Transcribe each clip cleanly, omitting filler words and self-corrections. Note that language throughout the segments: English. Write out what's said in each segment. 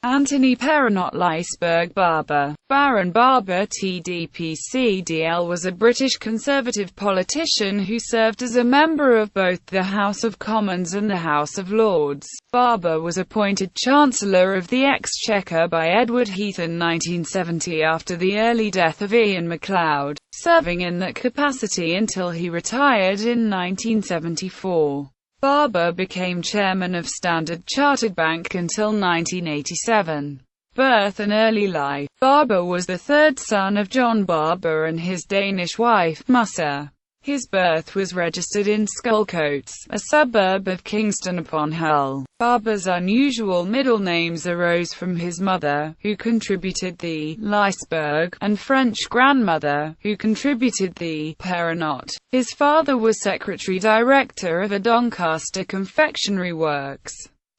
Anthony Perrinott Lysberg Barber, Baron Barber TD PC DL was a British Conservative politician who served as a member of both the House of Commons and the House of Lords. Barber was appointed Chancellor of the Exchequer by Edward Heath in 1970 after the early death of Iain Macleod, serving in that capacity until he retired in 1974. Barber became chairman of Standard Chartered Bank until 1987. Birth and early life. Barber was the third son of John Barber and his Danish wife, Musse. His birth was registered in Schullcoats, a suburb of Kingston upon Hull. Barber's unusual middle names arose from his mother, who contributed the Lysberg, and French grandmother, who contributed the Perrinott. His father was secretary-director of a Doncaster confectionery works.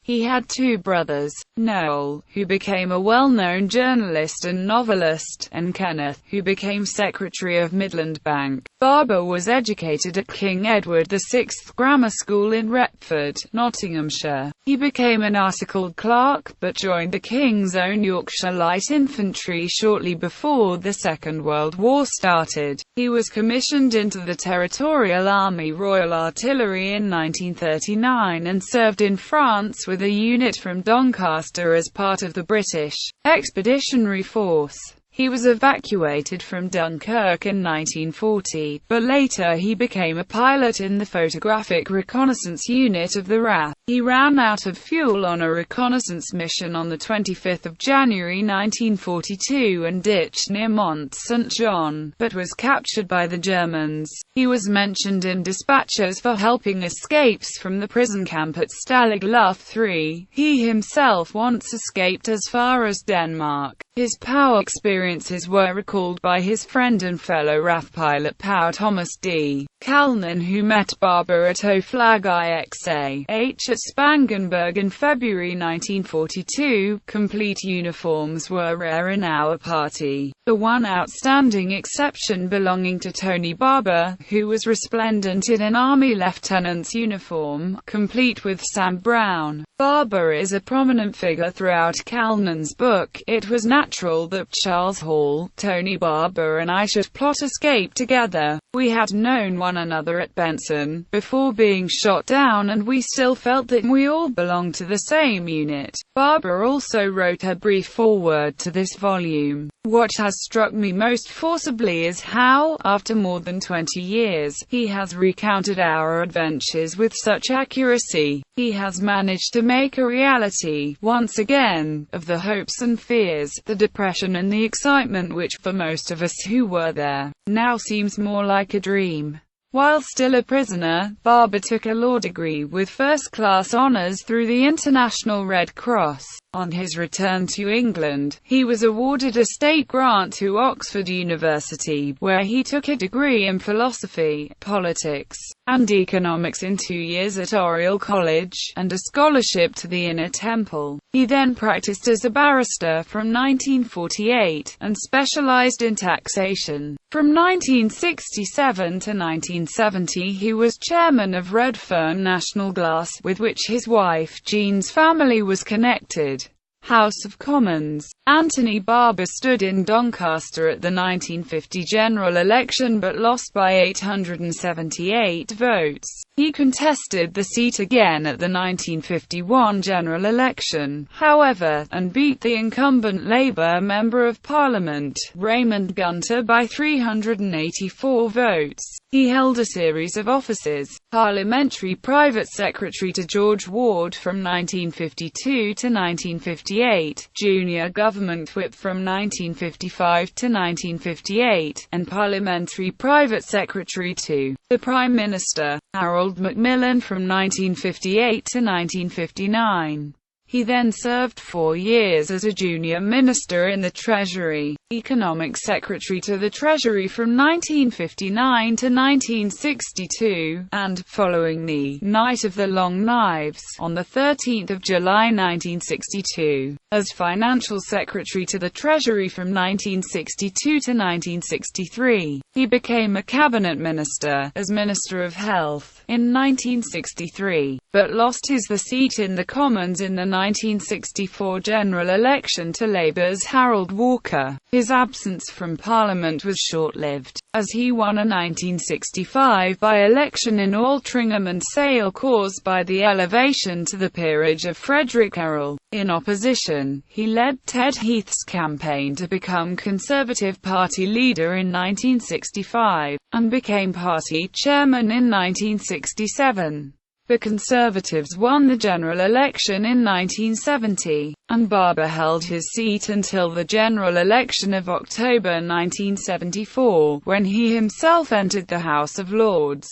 He had two brothers, Noel, who became a well-known journalist and novelist, and Kenneth, who became secretary of Midland Bank. Barber was educated at King Edward VI Grammar School in Retford, Nottinghamshire. He became an articled clerk, but joined the King's Own Yorkshire Light Infantry shortly before the Second World War started. He was commissioned into the Territorial Army Royal Artillery in 1939 and served in France with a unit from Doncaster as part of the British Expeditionary Force. He was evacuated from Dunkirk in 1940, but later he became a pilot in the Photographic Reconnaissance Unit of the RAF. He ran out of fuel on a reconnaissance mission on 25 January 1942 and ditched near Mont Saint-Jean, but was captured by the Germans. He was mentioned in dispatches for helping escapes from the prison camp at Stalag Luft III. He himself once escaped as far as Denmark. His POW experiences were recalled by his friend and fellow RAF pilot POW Thomas D. Calnan, who met Barber at O-Flag IXAH at Spangenberg in February 1942. Complete uniforms were rare in our party. The one outstanding exception belonging to Tony Barber, who was resplendent in an Army lieutenant's uniform, complete with Sam Brown. Barber is a prominent figure throughout Calnan's book. It was natural that Charles Hall, Tony Barber and I should plot escape together. We had known one another at Benson, before being shot down, and we still felt that we all belonged to the same unit. Barber also wrote a brief foreword to this volume. What has struck me most forcibly is how, after more than 20 years, he has recounted our adventures with such accuracy. He has managed to make a reality, once again, of the hopes and fears, the depression and the excitement which, for most of us who were there, now seems more like a dream. While still a prisoner, Barber took a law degree with first-class honours through the International Red Cross. On his return to England, he was awarded a state grant to Oxford University, where he took a degree in philosophy, politics, and economics in 2 years at Oriel College, and a scholarship to the Inner Temple. He then practiced as a barrister from 1948, and specialised in taxation. From 1967 to 1970 he was chairman of Redfern National Glass, with which his wife Jean's family was connected. House of Commons. Anthony Barber stood in Doncaster at the 1950 general election but lost by 878 votes. He contested the seat again at the 1951 general election, however, and beat the incumbent Labour Member of Parliament, Raymond Gunter, by 384 votes. He held a series of offices: Parliamentary Private Secretary to George Ward from 1952 to 1958, Junior Government Whip from 1955 to 1958, and Parliamentary Private Secretary to the Prime Minister, Harold Macmillan, from 1958 to 1959. He then served 4 years as a junior minister in the Treasury, Economic Secretary to the Treasury from 1959 to 1962, and, following the Night of the Long Knives, on 13 July 1962, as Financial Secretary to the Treasury from 1962 to 1963. He became a cabinet minister, as Minister of Health, in 1963, but lost the seat in the Commons in the 1964 general election to Labour's Harold Walker. His absence from Parliament was short-lived, as he won a 1965 by-election in Altrincham and Sale caused by the elevation to the peerage of Frederick Errol. In opposition, he led Ted Heath's campaign to become Conservative Party leader in 1965, and became party chairman in 1967. The Conservatives won the general election in 1970, and Barber held his seat until the general election of October 1974, when he himself entered the House of Lords.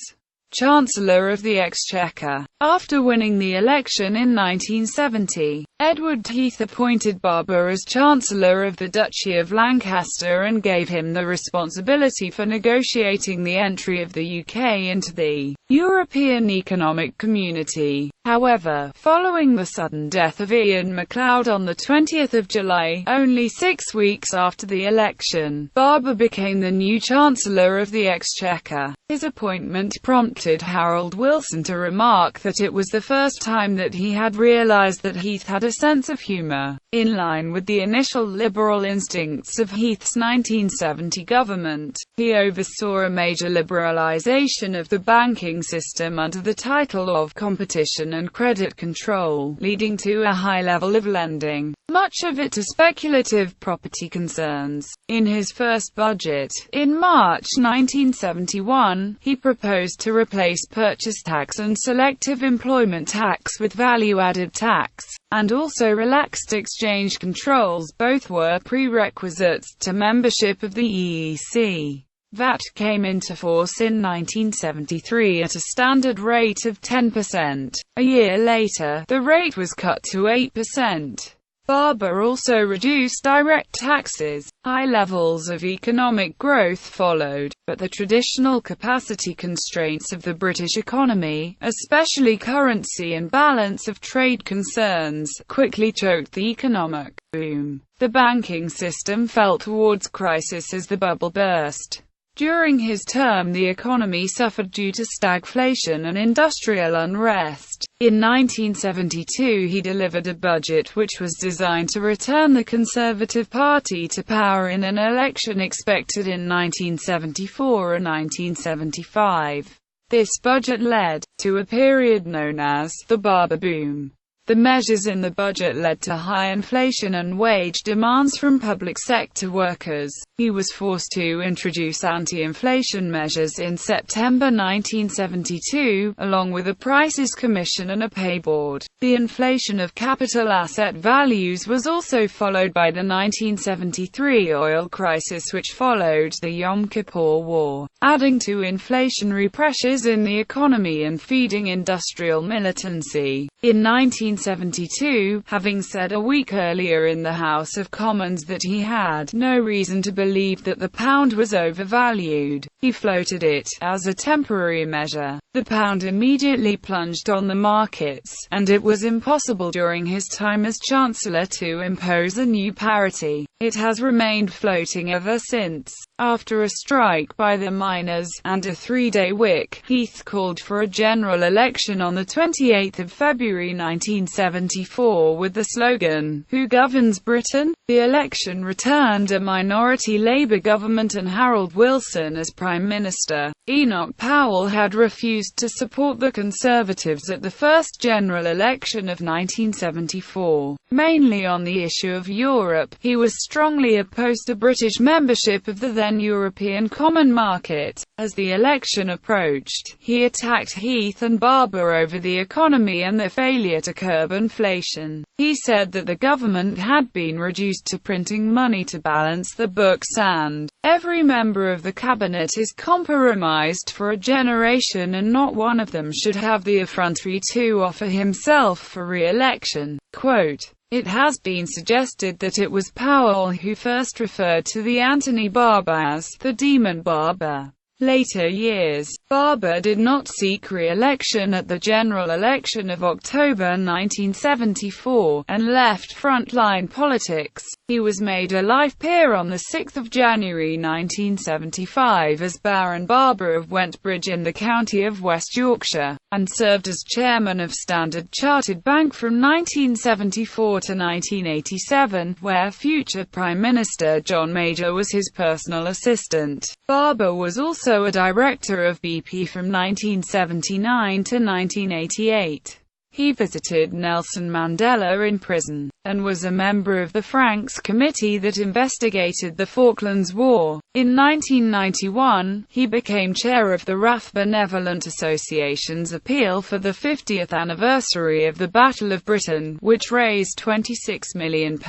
Chancellor of the Exchequer. After winning the election in 1970, Edward Heath appointed Barber as Chancellor of the Duchy of Lancaster and gave him the responsibility for negotiating the entry of the UK into the European Economic Community. However, following the sudden death of Iain Macleod on 20 July, only 6 weeks after the election, Barber became the new Chancellor of the Exchequer. His appointment prompted Harold Wilson to remark that it was the first time that he had realised that Heath had a sense of humour. In line with the initial liberal instincts of Heath's 1970 government, he oversaw a major liberalisation of the banking system under the title of Competition and Credit Control, leading to a high level of lending, much of it to speculative property concerns. In his first budget, in March 1971, he proposed to replace purchase tax and selective employment tax with value-added tax, and also relaxed exchange controls. Both were prerequisites to membership of the EEC. VAT came into force in 1973 at a standard rate of 10%. A year later, the rate was cut to 8%. Barber also reduced direct taxes. High levels of economic growth followed, but the traditional capacity constraints of the British economy, especially currency and balance of trade concerns, quickly choked the economic boom. The banking system fell towards crisis as the bubble burst. During his term, the economy suffered due to stagflation and industrial unrest. In 1972 he delivered a budget which was designed to return the Conservative Party to power in an election expected in 1974 and 1975. This budget led to a period known as the Barber Boom. The measures in the budget led to high inflation and wage demands from public sector workers. He was forced to introduce anti-inflation measures in September 1972, along with a Prices Commission and a pay board. The inflation of capital asset values was also followed by the 1973 oil crisis, which followed the Yom Kippur War, adding to inflationary pressures in the economy and feeding industrial militancy. In 1972, having said a week earlier in the House of Commons that he had no reason to believe that the pound was overvalued, he floated it as a temporary measure. The pound immediately plunged on the markets, and it was impossible during his time as Chancellor to impose a new parity. It has remained floating ever since. After a strike by the miners, and a 3-day wick, Heath called for a general election on 28 February 1974 with the slogan, "Who governs Britain?" The election returned a minority Labour government and Harold Wilson as Prime Minister. Enoch Powell had refused to support the Conservatives at the first general election of 1974, mainly on the issue of Europe. He was strongly opposed to British membership of the then European Common Market. As the election approached, he attacked Heath and Barber over the economy and their failure to curb inflation. He said that the government had been reduced to printing money to balance the books and every member of the cabinet is compromised for a generation and not one of them should have the effrontery to offer himself for re-election. Quote, "It has been suggested that it was Powell who first referred to the Anthony Barber as the Demon Barber." Later years, Barber did not seek re-election at the general election of October 1974, and left frontline politics. He was made a life peer on 6 January 1975 as Baron Barber of Wentbridge in the county of West Yorkshire. and served as chairman of Standard Chartered Bank from 1974 to 1987, where future Prime Minister John Major was his personal assistant. Barber was also a director of BP from 1979 to 1988. He visited Nelson Mandela in prison, and was a member of the Franks Committee that investigated the Falklands War. In 1991, he became chair of the RAF Benevolent Association's appeal for the 50th anniversary of the Battle of Britain, which raised £26 million.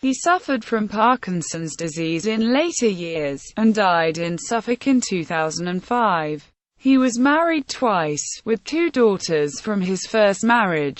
He suffered from Parkinson's disease in later years, and died in Suffolk in 2005. He was married twice, with 2 daughters from his first marriage.